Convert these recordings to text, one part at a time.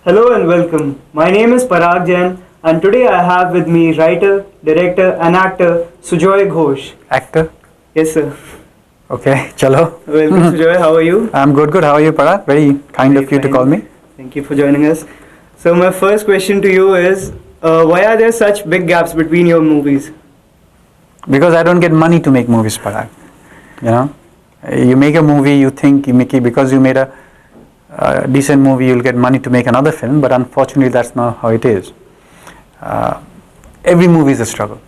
Hello and welcome. My name is Parag Jain and today I have with me writer, director and actor Sujoy Ghosh. Actor? Yes sir. Okay, chalo. Welcome Sujoy, how are you? I'm good. How are you, Parag? Very kind Very of you to fine. call me. Thank you for joining us. So my first question to you is, why are there such big gaps between your movies? Because I don't get money to make movies, Parag. You know, you make a movie, you think you make it because you made a decent movie, you'll get money to make another film, but unfortunately that's not how it is. Every movie is a struggle.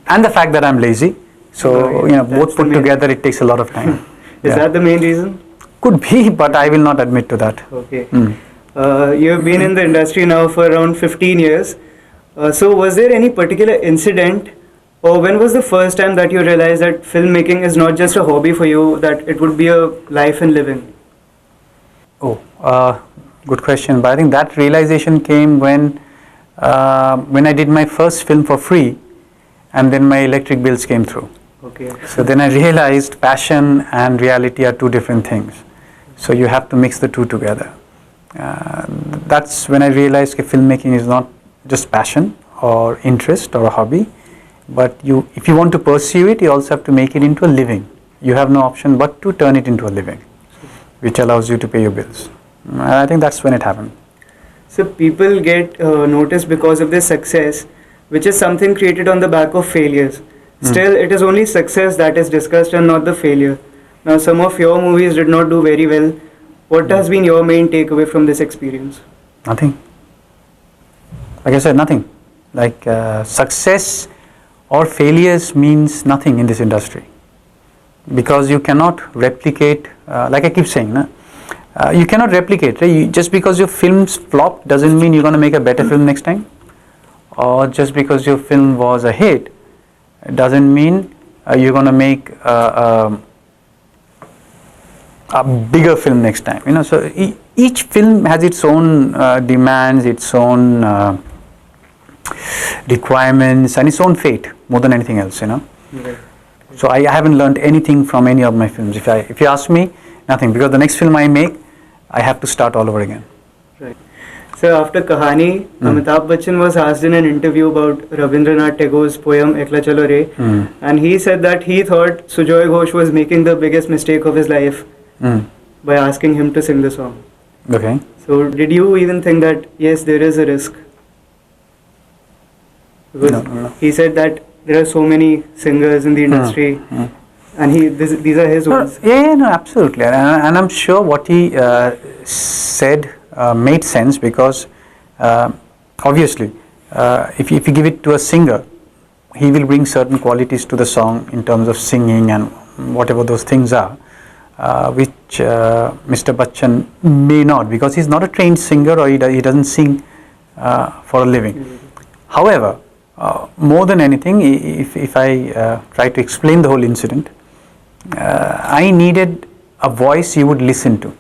And the fact that I'm lazy, so both put together it takes a lot of time. Is that the main reason? Could be, but I will not admit to that. Okay. You have been in the industry now for around 15 years. So was there any particular incident or when was the first time that you realized that filmmaking is not just a hobby for you, that it would be a life and living? Good question. But I think that realization came when I did my first film for free, and then my electric bills came through. Okay. So then I realized passion and reality are two different things. So you have to mix the two together. That's when I realized that filmmaking is not just passion or interest or a hobby, but if you want to pursue it, you also have to make it into a living. You have no option but to turn it into a living, which allows you to pay your bills. I think that's when it happened. So people get noticed because of their success, which is something created on the back of failures. Still, it is only success that is discussed and not the failure. Now, some of your movies did not do very well. What has been your main takeaway from this experience? Nothing. Like I said, nothing. Like success or failures means nothing in this industry. Because you cannot replicate, like I keep saying, you cannot replicate. Right? Just because your films flop doesn't mean you're going to make a better film next time. Or just because your film was a hit doesn't mean you're going to make a bigger film next time. So each film has its own demands, its own requirements, and its own fate more than anything else. Right. So I haven't learned anything from any of my films. If you ask me, nothing, because the next film I make, I have to start all over again. Right. So after Kahani, Amitabh Bachchan was asked in an interview about Rabindranath Tagore's poem Ekla Chalo Re, and he said that he thought Sujoy Ghosh was making the biggest mistake of his life by asking him to sing the song. Okay. So did you even think that yes, there is a risk? Because No. he said that there are so many singers in the industry, and these are his words. No, absolutely, and I'm sure what he said made sense because obviously, if you give it to a singer, he will bring certain qualities to the song in terms of singing and whatever those things are, which Mr. Bachchan may not, because he's not a trained singer or he doesn't sing for a living. However, more than anything, if I try to explain the whole incident, I needed a voice you would listen to.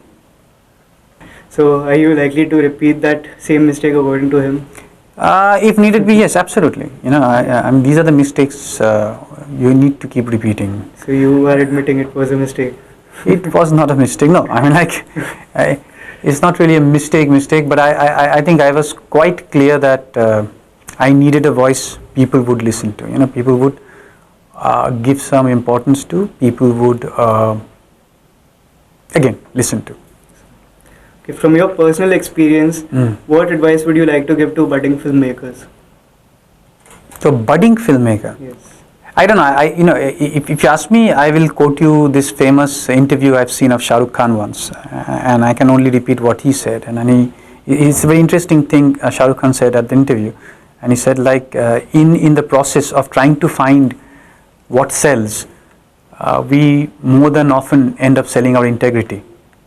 So are you likely to repeat that same mistake according to him? If needed be, yes, absolutely. I mean, these are the mistakes you need to keep repeating. So you are admitting it was a mistake? It was not a mistake, no. I mean, it's not really a mistake, but I think I was quite clear that I needed a voice people would listen to. People would give some importance to, people would, again, listen to. Okay, from your personal experience, what advice would you like to give to budding filmmakers? So, budding filmmaker? Yes. I don't know. If you ask me, I will quote you this famous interview I've seen of Shah Rukh Khan once, and I can only repeat what he said. And it's a very interesting thing Shah Rukh Khan said at the interview, and he said in the process of trying to find what sells, we more than often end up selling our integrity.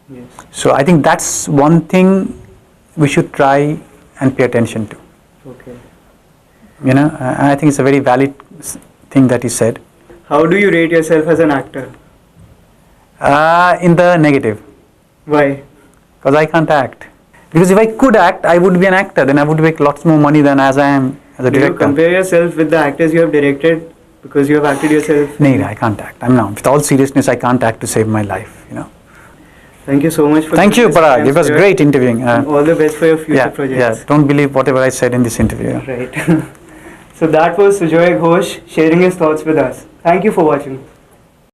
Yes. So I think that's one thing we should try and pay attention to. Okay. And I think it's a very valid thing that he said. How do you rate yourself as an actor? In the negative. Why? Because I can't act. Because if I could act, I would be an actor. Then I would make lots more money than as I am as a director. Do you compare yourself with the actors you have directed because you have acted yourself? No, I can't act. With all seriousness, I can't act to save my life. Thank you so much for Thank you, giving this Parag. time, It was Sujoy. great interviewing. And all the best for your future Yeah, projects. don't believe whatever I said in this interview. Right. So that was Sujoy Ghosh sharing his thoughts with us. Thank you for watching.